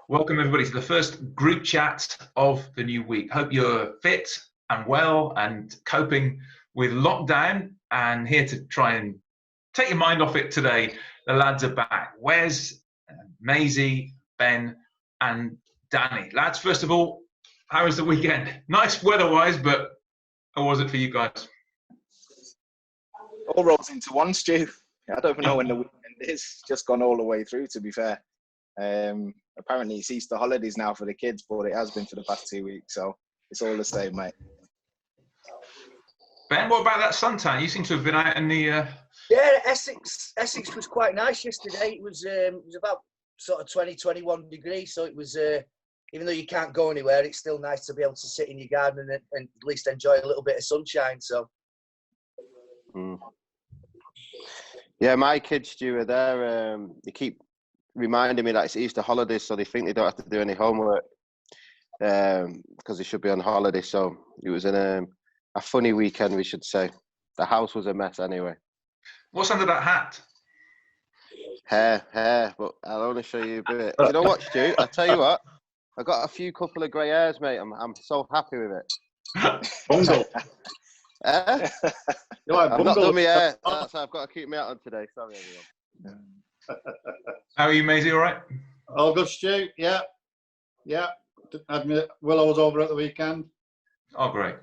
Welcome everybody to the first group chat of the new week. Hope you're fit and well and coping with lockdown, and here to try and take your mind off it today. The lads are back. Wes, Maisie, Ben and Danny. Lads, first of all, how was the weekend? Nice weather-wise, but how was it for you guys? All rolls into one, Stu. I don't even know when the weekend is. Just gone all the way through, to be fair. Apparently it's Easter holidays now for the kids, but it has been for the past 2 weeks, so it's all the same, mate. Ben, what about that suntan? You seem to have been out in the... Yeah, Essex was quite nice yesterday. It was about sort of 20, 21 degrees, so it was, even though you can't go anywhere, it's still nice to be able to sit in your garden and at least enjoy a little bit of sunshine, so... Yeah, my kids, Stu, are there. They keep reminding me that it's Easter holidays, so they think they don't have to do any homework because they should be on holiday. So it was a funny weekend, we should say. The house was a mess anyway. What's under that hat? Hair, but I'll only show you a bit. You know what, Stu? I'll tell you what. I got a couple of grey hairs, mate. I'm so happy with it. Bungle. I've not done my hair. That's how I've got to keep me out on today. Sorry, everyone. How are you, Maisie? All right? All good, Stu. Yeah. Had my Willows over at the weekend. Oh, great.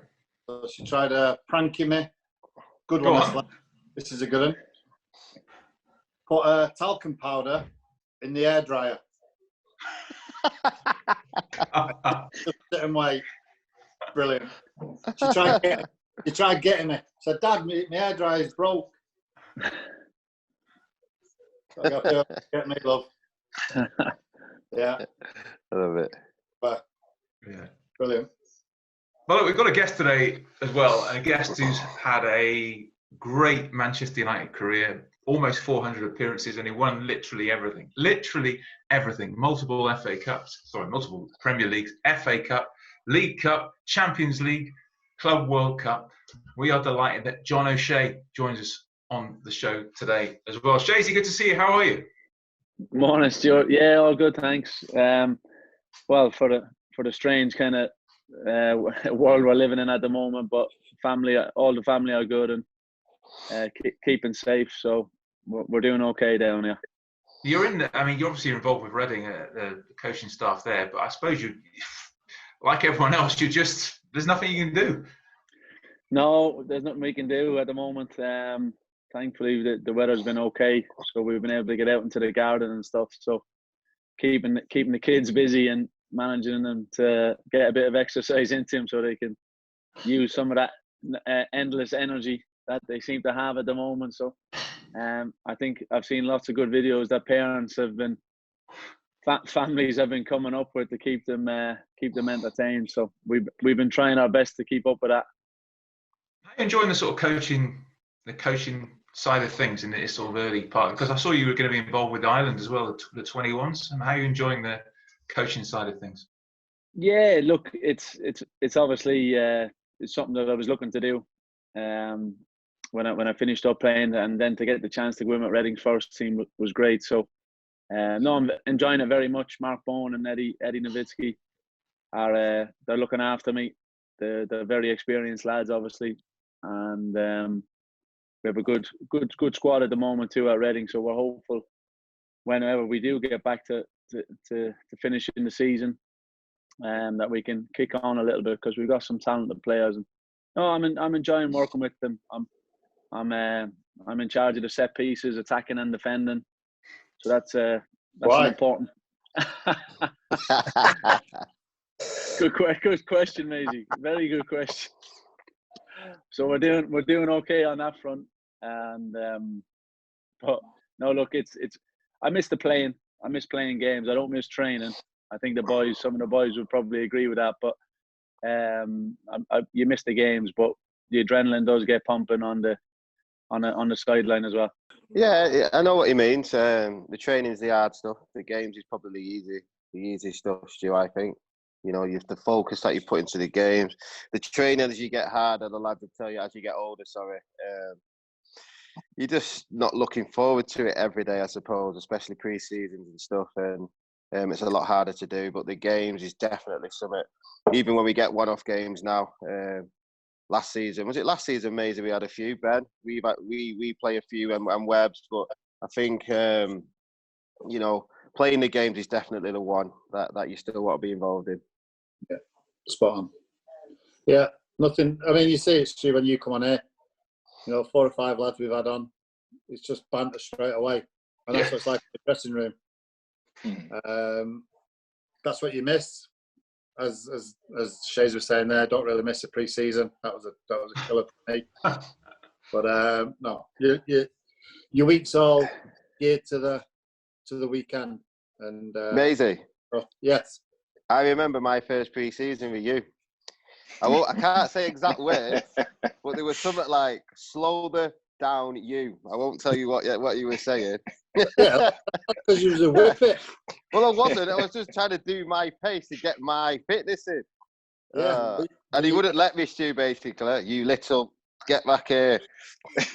So she tried pranking me. Good Go one. on. This is a good one. Put talcum powder in the hairdryer. Just sit and wait. Brilliant. She tried getting me. Said, Dad, my hairdryer is broke. Get me, love. Yeah. I love it. But, Yeah. brilliant. Well, look, we've got a guest today as well, and a guest who's had a great Manchester United career, almost 400 appearances, and he won literally everything. Multiple FA Cups, multiple Premier Leagues, FA Cup, League Cup, Champions League, Club World Cup. We are delighted that John O'Shea joins us on the show today as well. Shazy, good to see you. How are you? Morning, Stuart. Yeah, all good, thanks. Well, for the strange kind of world we're living in at the moment, but all the family are good and keeping safe, so we're doing okay down here. You're obviously involved with Reading, the coaching staff there, but I suppose you, like everyone else, there's nothing you can do. No, there's nothing we can do at the moment. Thankfully, the weather's been okay, so we've been able to get out into the garden and stuff. So keeping the kids busy and managing them to get a bit of exercise into them so they can use some of that endless energy that they seem to have at the moment. So I think I've seen lots of good videos that parents have been, families have been coming up with to keep them entertained. So we've been trying our best to keep up with that. How are you enjoying the sort of coaching side of things in this sort of early part? Because I saw you were going to be involved with Ireland as well, the 21s. And how are you enjoying the coaching side of things? Yeah, look, it's obviously it's something that I was looking to do when I finished up playing, and then to get the chance to go in with Reading's first team was great. So no, I'm enjoying it very much. Mark Bowen and Eddie Nowitzki are they're looking after me. They're very experienced lads, obviously, and we have a good squad at the moment too at Reading. So we're hopeful whenever we do get back to finishing the season, that we can kick on a little bit, because we've got some talented players. And no, I'm enjoying working with them. I'm in charge of the set pieces, attacking and defending. So that's important. Good question, Maisie. Very good question. So we're doing okay on that front, and but no, look, it's I miss the playing. I miss playing games. I don't miss training. I think some of the boys would probably agree with that. But you miss the games, but the adrenaline does get pumping on the sideline as well. Yeah, I know what he means. The training's the hard stuff. The games is probably the easy stuff, Stu, I think. You know, you have to focus that you put into the games. The training, as you get harder, the lads will tell you as you get older, you're just not looking forward to it every day, I suppose, especially pre-seasons and stuff. And It's a lot harder to do, but the games is definitely something. Even when we get one-off games now, last season, Maisie, we had a few, Ben? We play a few and Webbs, but I think, you know, playing the games is definitely the one that you still want to be involved in. Yeah, spot on. Yeah, nothing. I mean, you see it, Stu, when you come on here. You know, 4 or 5 lads we've had on. It's just banter straight away, and that's what it's like in the dressing room. That's what you miss. As Shays was saying there, don't really miss a pre-season. That was a killer for me. But no, your week's all geared to the weekend. And Maisie. Yes. I remember my first pre-season with you. I can't say exact words, but there was something like "slow down, you." I won't tell you what you were saying. Yeah, because you was a whippet. Well, I wasn't. I was just trying to do my pace to get my fitness in. Yeah, and he wouldn't let me, Stu. Basically, you little get back here.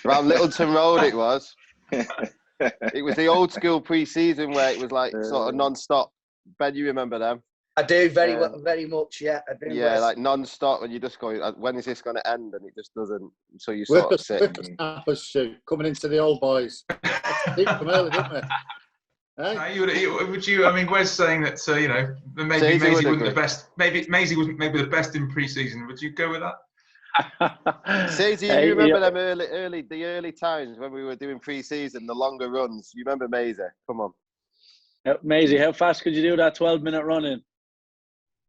Around Littleton Road, it was. It was the old school pre-season where it was like sort of non-stop. Ben, you remember them? I do very much. Yeah, I do. Yeah, like non-stop, and you just go, when is this going to end? And it just doesn't. So you sort of sit. Whippersnappers, Stu, coming into the old boys. From early, didn't we? Would you? I mean, Wes saying that you know, maybe Maisie wasn't the best. Maybe Maisie wasn't the best in pre-season. Would you go with that? Stacey, you remember them early times when we were doing pre-season, the longer runs? You remember Maisie? Come on. Maisie, how fast could you do that 12-minute run in?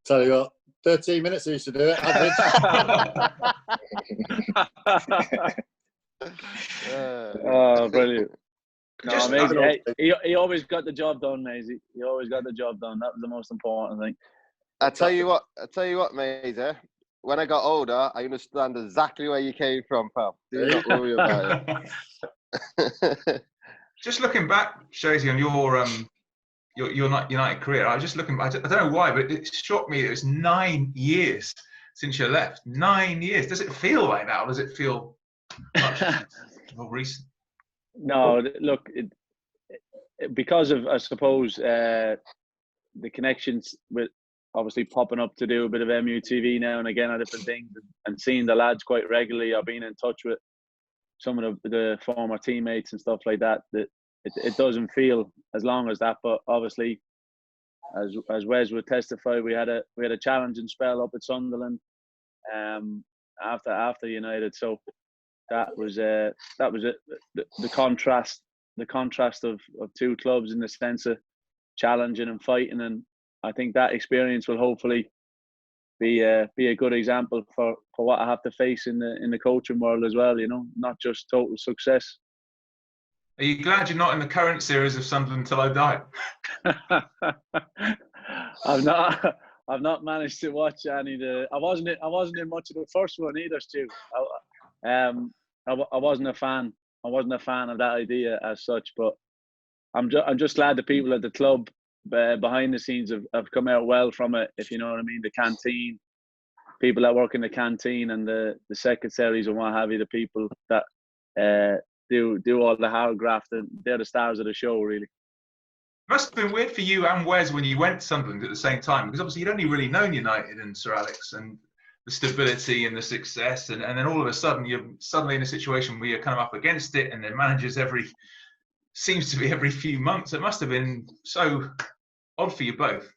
Tell you what, 13 minutes I used to do it. Oh, brilliant. No, Maisie, he always got the job done, Maisie. He always got the job done. That was the most important thing. I tell you what, Maisie. When I got older, I understand exactly where you came from, pal. Do not worry about it. Just looking back, Shazy, on your United career, I was just looking. I don't know why, but it shocked me. It was 9 years since you left. 9 years. Does it feel like that, or does it feel much more recent? No, look, because of, I suppose, the connections with obviously popping up to do a bit of MUTV now and again on different things, and seeing the lads quite regularly. I've been in touch with some of the former teammates and stuff like that. That it doesn't feel as long as that, but obviously, as Wes would testify, we had a challenging spell up at Sunderland, after United. So that was it. The contrast of two clubs in the sense of challenging and fighting, and I think that experience will hopefully be a good example for what I have to face in the coaching world as well. You know, not just total success. Are you glad you're not in the current series of Sunderland Till I Die? I've not managed to watch any. I wasn't in much of the first one either, Stu. I wasn't a fan. I wasn't a fan of that idea as such. But I'm just glad the people at the club behind the scenes have come out well from it. If you know what I mean, the canteen, people that work in the canteen, and the secretaries and what have you, the people that do all the hard graft, and they're the stars of the show, really. It must have been weird for you and Wes when you went to Sunderland at the same time, because obviously you'd only really known United and Sir Alex and the stability and the success, and then all of a sudden you're suddenly in a situation where you're kind of up against it, and then managers seems to be every few months. It must have been so odd for you both.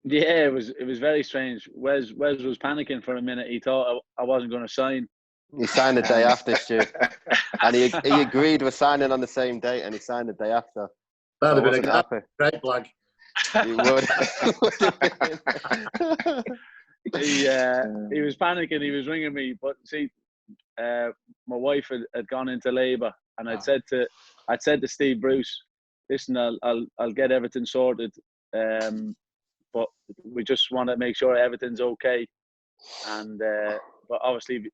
Yeah, it was very strange. Wes was panicking for a minute. He thought I wasn't going to sign. He signed the day after, Stu. And he agreed with signing on the same date, and he signed the day after. That'd have been a great flag. He would. He was panicking. He was ringing me, but see, my wife had gone into labour, and I'd said to Steve Bruce, "Listen, I'll get everything sorted, but we just want to make sure everything's okay." And but obviously,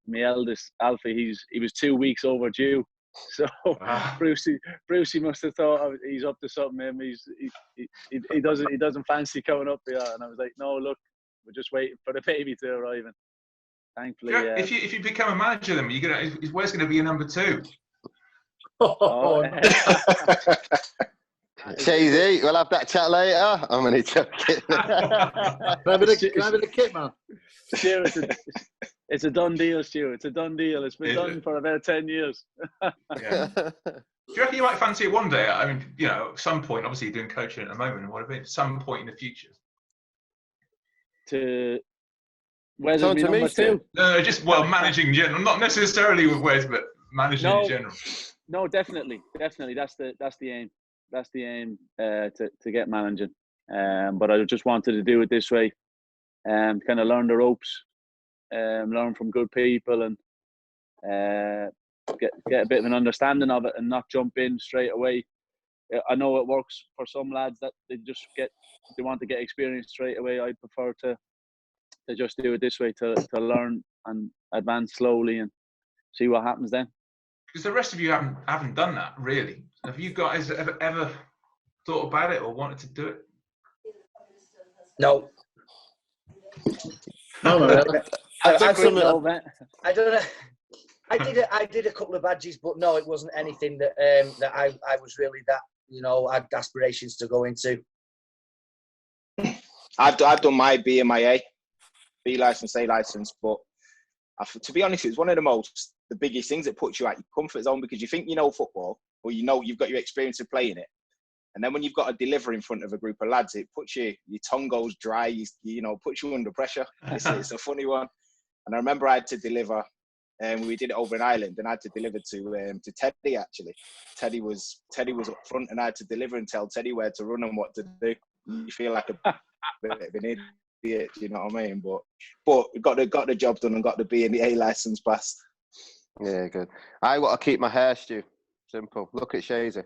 my eldest Alfie, he was 2 weeks overdue. So Brucey must have thought he's up to something. He doesn't fancy coming up here. And I was like, no, look, we're just waiting for the baby to arrive. And thankfully, if you become a manager, then where's going to be your number two? Oh, Cheesy, we'll have that chat later. I'm only joking. Can I have the kit, man? Stu, it's a done deal, Stu. It's a done deal. It's been done for about 10 years. Yeah. Do you reckon you might fancy it one day? I mean, you know, at some point, obviously you're doing coaching at the moment and whatever, at some point in the future. Wes is number 2. No, just, well, managing in general. Not necessarily with Wes, but managing in general. No, definitely. That's the aim. That's the aim to get managing. But I just wanted to do it this way and kind of learn the ropes, learn from good people and get a bit of an understanding of it and not jump in straight away. I know it works for some lads that they want to get experience straight away. I prefer to just do it this way to learn and advance slowly and see what happens then. Because the rest of you haven't done that, really. Have you guys ever thought about it or wanted to do it? No. No, man. I don't know. I did a couple of badges, but no, it wasn't anything that I was really that, you know, I had aspirations to go into. I've done my B and my A, B license, A license, but to be honest, it's one of the biggest things that puts you out your comfort zone, because you think you know football, or you know you've got your experience of playing it, and then when you've got to deliver in front of a group of lads, it puts your tongue goes dry, you know, puts you under pressure. It's a funny one. And I remember I had to deliver, and we did it over in Ireland, and I had to deliver to Teddy actually. Teddy was up front, and I had to deliver and tell Teddy where to run and what to do. You feel like a bit of an idiot, you know what I mean? But we got the job done and got the B and the A license passed. Yeah, good. I want to keep my hair, Stu. Simple. Look at Shazy.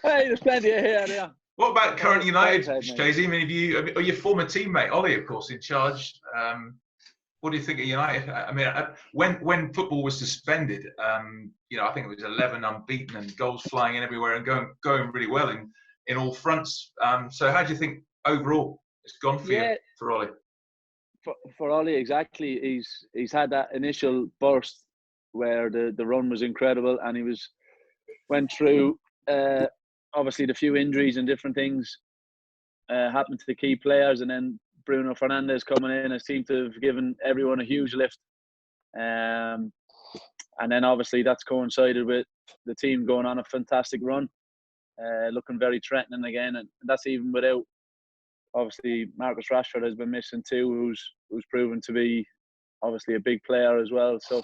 Hey, there's plenty of hair there. What about current United, Shazy? I mean, your former teammate Ollie, of course, in charge. What do you think of United? I mean, when football was suspended, you know, I think it was 11 unbeaten and goals flying in everywhere and going really well in all fronts. So how do you think overall it's gone for you, for Ollie? For Ollie, exactly. He's had that initial burst where the run was incredible, and he went through obviously the few injuries and different things happened to the key players, and then Bruno Fernandes coming in has seemed to have given everyone a huge lift. And then obviously that's coincided with the team going on a fantastic run, looking very threatening again, and that's even without obviously Marcus Rashford has been missing too, who's proven to be obviously a big player as well. So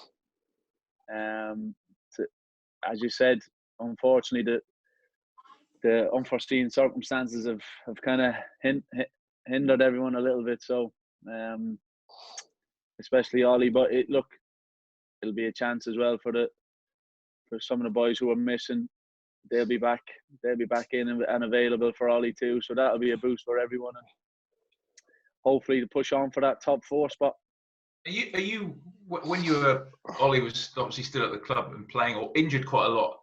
as you said, unfortunately the unforeseen circumstances have kind of hindered everyone a little bit. So especially Ollie, but it'll be a chance as well for some of the boys who are missing. They'll be back in and available for Ollie too. So that'll be a boost for everyone, and hopefully to push on for that top 4 spot. Are you when Ollie was obviously still at the club and playing, or injured quite a lot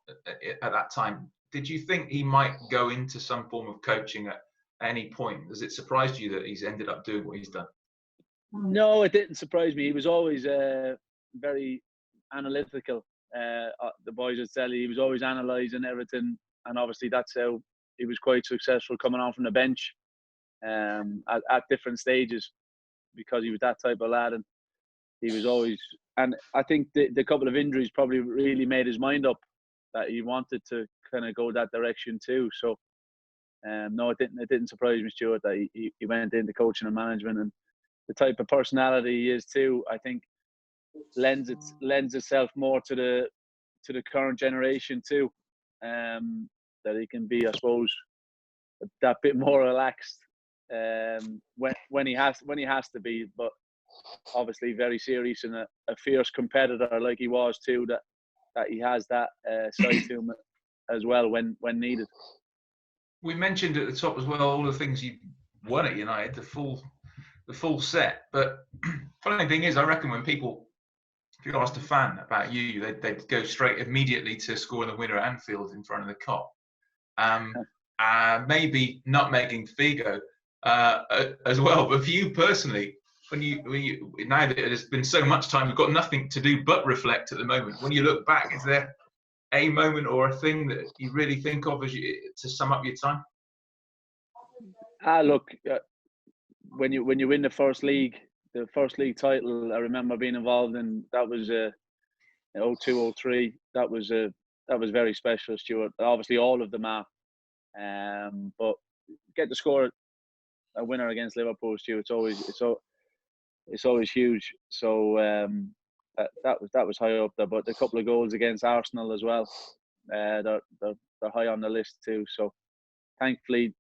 at that time? Did you think he might go into some form of coaching at any point? Has it surprised you that he's ended up doing what he's done? No, it didn't surprise me. He was always very analytical. The boys would tell you he was always analysing everything, and obviously that's how he was quite successful coming on from the bench at different stages, because he was that type of lad, and he was always. And I think the couple of injuries probably really made his mind up that he wanted to kind of go that direction too. So no, it didn't surprise me, Stuart, that he went into coaching and management, and the type of personality he is too, I think lends itself more to the current generation too, that he can be, I suppose, that bit more relaxed when he has to be, but obviously very serious and a fierce competitor like he was too, that he has that side to him as well when needed. We mentioned at the top as well all the things you won at United, the full set. But funny thing is, I reckon when people, if you asked a fan about you, they'd go straight immediately to scoring the winner at Anfield in front of the Kop. Maybe nutmegging Figo as well. But for you personally, when you now that there's been so much time, you've got nothing to do but reflect at the moment. When you look back, is there a moment or a thing that you really think of as to sum up your time? Look, when you win the first league title, I remember being involved in that was 02-03. That was very special, Stuart. Obviously, all of them are, but get to score a winner against Liverpool, Stuart. It's always huge. So that was high up there. But a couple of goals against Arsenal as well, they're high on the list too. So thankfully,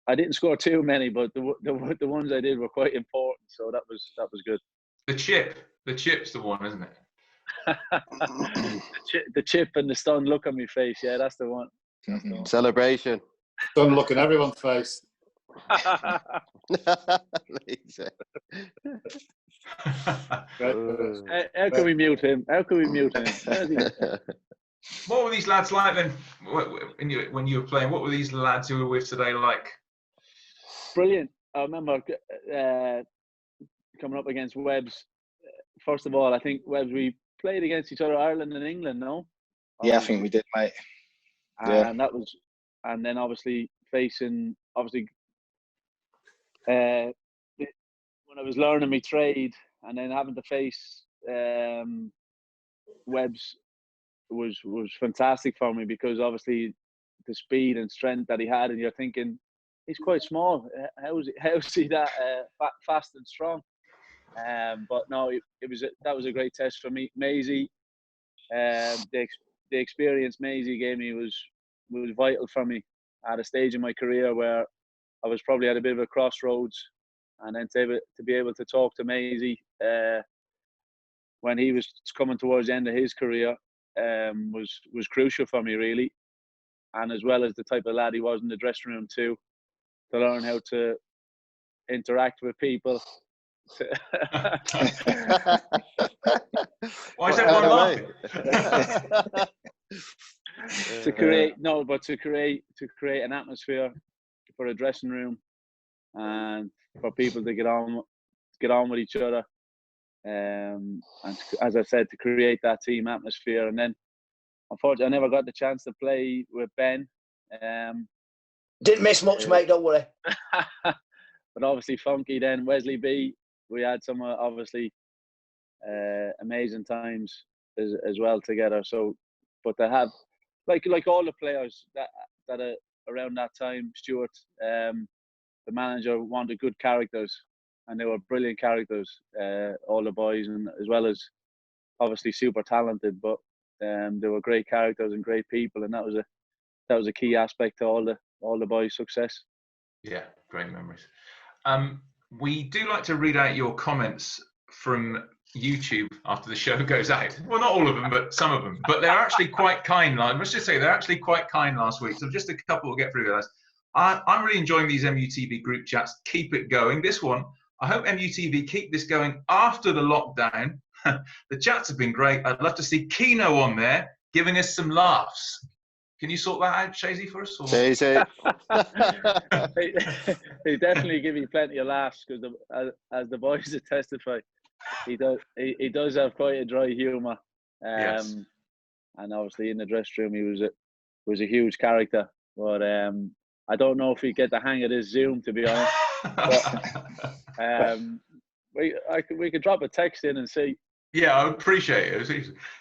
I didn't score too many, but the ones I did were quite important. So that was good. The chip's the one, isn't it? The chip and the stunned look on my face. Yeah, that's the one. That's the one. Celebration. Stunned look in everyone's face. How can we mute him? What were these lads like then? When you were playing, what were these lads who were with today like? Brilliant. I remember coming up against Webbs. First of all, I think Webbs, we played against each other, Ireland and England, no? Yeah, I think we did, mate. And that was, and then obviously facing, when I was learning my trade, and then having to face Webbs was fantastic for me, because obviously the speed and strength that he had, and you're thinking he's quite small. How is he that fast and strong? But no, that was a great test for me. Maisie, the experience Maisie gave me was vital for me at a stage in my career where I was probably at a bit of a crossroads, and then to be able to talk to Maisie when he was coming towards the end of his career was crucial for me, really. And as well as the type of lad he was in the dressing room too, to learn how to interact with people. Why is everyone laughing? to create an atmosphere for a dressing room, and for people to get on with each other, and as I said, to create that team atmosphere. And then unfortunately I never got the chance to play with Ben. Didn't miss much, mate, don't worry. But obviously Funky, then Wesley B, we had some obviously amazing times as well together. So, but they have like all the players that are around that time, Stuart, the manager wanted good characters, and they were brilliant characters, all the boys, and as well as obviously super talented, but they were great characters and great people, and that was a key aspect to all the boys' success. Yeah, great memories. We do like to read out your comments from YouTube after the show goes out. Well, not all of them, but some of them. But they're actually quite kind. Let's just say they're actually quite kind last week. So just a couple we'll get through, guys. I'm really enjoying these MUTV group chats. Keep it going. This one, I hope MUTV keep this going after the lockdown. The chats have been great. I'd love to see Keno on there giving us some laughs. Can you sort that out, Shazy, for us? Shazy. He definitely give you plenty of laughs, because as the boys have testified, he does have quite a dry humour. Yes. And obviously in the dressing room he was a huge character. But I don't know if we get the hang of this Zoom, to be honest. But, we could drop a text in and see. Yeah, I would appreciate it.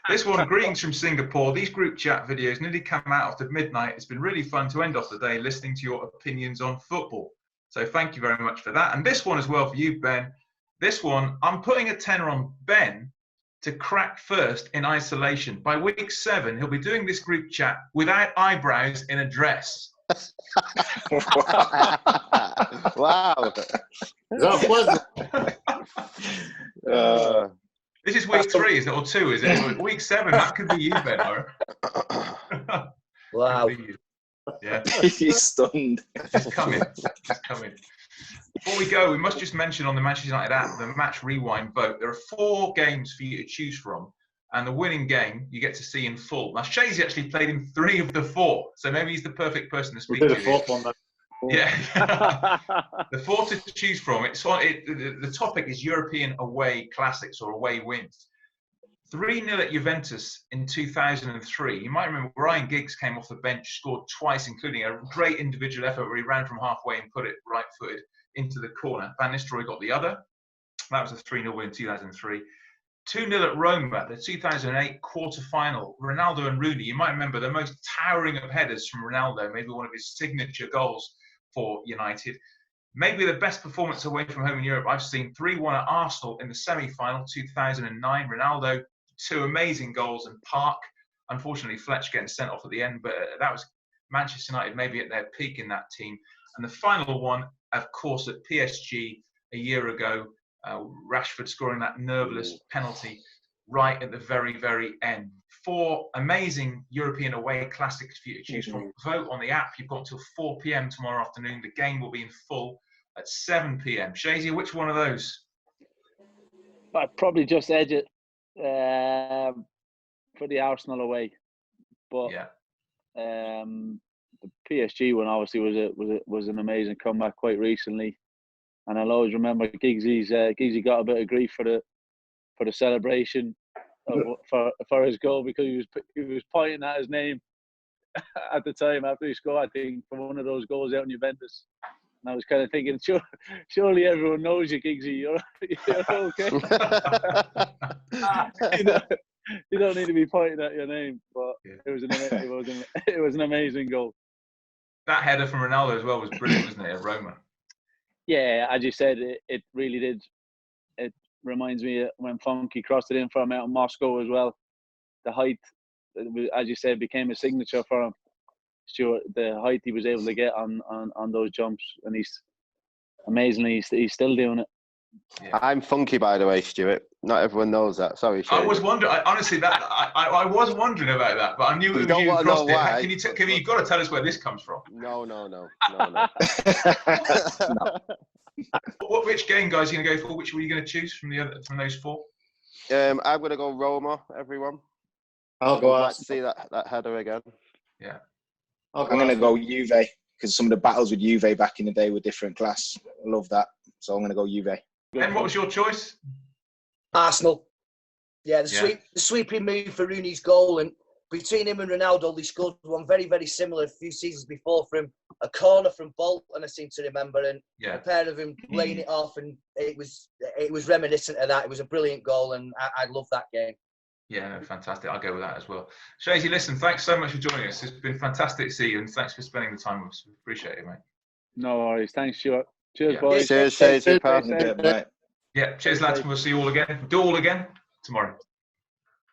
This one, greetings from Singapore. These group chat videos nearly come out after midnight. It's been really fun to end off the day listening to your opinions on football. So thank you very much for that. And this one as well for you, Ben. This one, I'm putting a tenner on Ben to crack first in isolation. By week 7, he'll be doing this group chat without eyebrows in a dress. Wow. That was This is week 3, is it, or 2? Is it week 7? That could be you, Ben. Wow. Yeah. He's stunned. It's coming. It's coming. Before we go, we must just mention on the Manchester United app, the Match Rewind vote. There are 4 games for you to choose from, and the winning game you get to see in full. Now, Shazy actually played in 3 of the 4, so maybe he's the perfect person to speak to. the 4th one, then. Yeah. The 4 to choose from. The topic is European away classics or away wins. 3-0 at Juventus in 2003. You might remember Ryan Giggs came off the bench, scored twice, including a great individual effort where he ran from halfway and put it right-footed into the corner. Van Nistelrooy got the other. That was a 3-0 win in 2003. 2-0 at Roma, the 2008 quarter-final. Ronaldo and Rooney, you might remember the most towering of headers from Ronaldo, maybe one of his signature goals for United. Maybe the best performance away from home in Europe I've seen. 3-1 at Arsenal in the semi-final, 2009. Ronaldo, 2 amazing goals, and Park. Unfortunately, Fletch getting sent off at the end, but that was Manchester United maybe at their peak in that team. And the final one, of course, at PSG a year ago, Rashford scoring that nerveless penalty right at the very, very end. 4 amazing European away classics for you to choose from. Vote on the app. You've got until 4 p.m. tomorrow afternoon. The game will be in full at 7 p.m. Shazy, which one of those? I'd probably just edge it for the Arsenal away, but Yeah. the PSG one obviously was an amazing comeback quite recently, and I'll always remember Giggsy got a bit of grief for the celebration for his goal because he was pointing at his name at the time after he scored, I think, for one of those goals out in Juventus. And I was kind of thinking, surely everyone knows you, Giggsy. You're okay. You don't need to be pointing at your name, but it was an amazing goal. That header from Ronaldo as well was brilliant, wasn't it, at Roma? Yeah, as you said, it really did. It reminds me when Funky crossed it in for him out in Moscow as well. The height, as you said, became a signature for him. Stuart, the height he was able to get on those jumps, and he's amazingly he's still doing it. Yeah. I'm Funky, by the way, Stuart. Not everyone knows that. Sorry, Shane. I was wondering. Honestly, that I was wondering about that, but I knew it was you who crossed it. Can you got to tell us where this comes from? No. Which game, guys, are you going to go for? Which were you going to choose from those 4? I'm going to go Roma. Everyone. I'll go. I'd like to see that header again. Yeah. I'm going to go Juve because some of the battles with Juve back in the day were different class. I love that, so I'm going to go Juve. And what was your choice? Arsenal. Yeah, the sweeping move for Rooney's goal, and between him and Ronaldo, they scored one very, very similar a few seasons before from a corner from Bolton, I seem to remember, and a pair of him laying it off, and it was reminiscent of that. It was a brilliant goal, and I love that game. Yeah, fantastic. I'll go with that as well. Shazy, listen, thanks so much for joining us. It's been fantastic to see you, and thanks for spending the time with us. We appreciate it, mate. No worries. Thanks, Stuart. Cheers, boys. Cheers, Shazy. Yeah, cheers, lads. We'll see you all again. Do all again tomorrow.